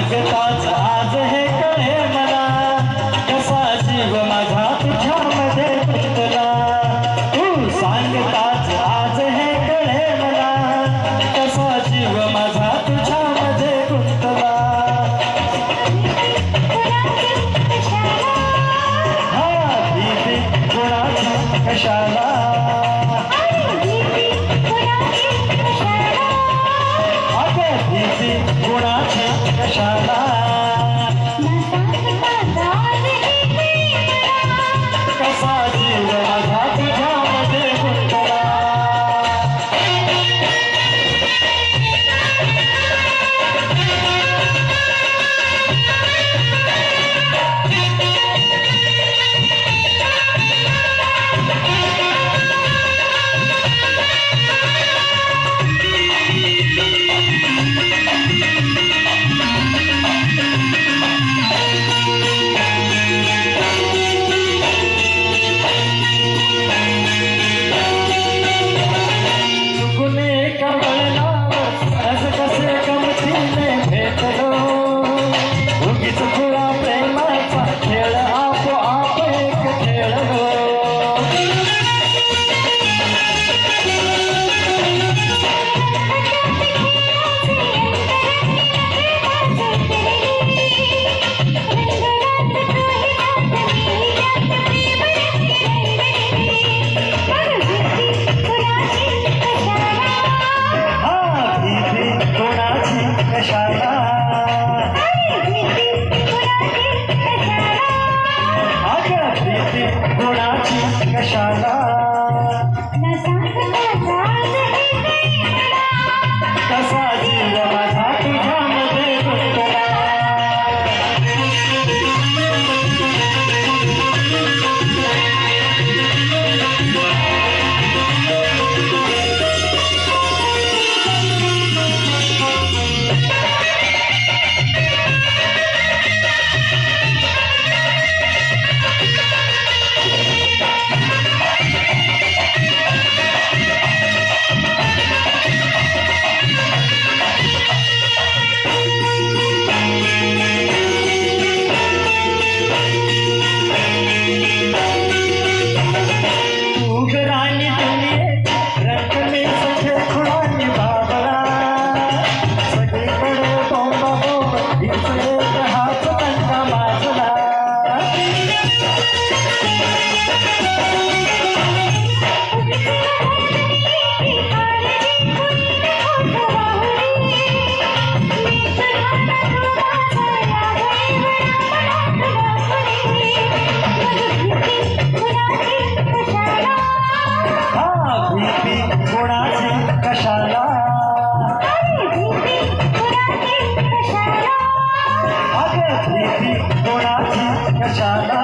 सांगताच आज हे कळे मला, कसा जीव माझा तुझ्यामध्ये गुंतला. तू सांगताच आज हे कळे मला, कसा जीव माझा तुझ्यामध्ये गुंतला. हा भीती कुणाची कशाला, भीती कुणाची कशाला. कसा जीव माझा तुझ्यामध्ये गुंतला. कशाला कसा जीव माझा तुझ्यामध्ये गुंतला. कशाला अगं भीती कोणाची कशाला.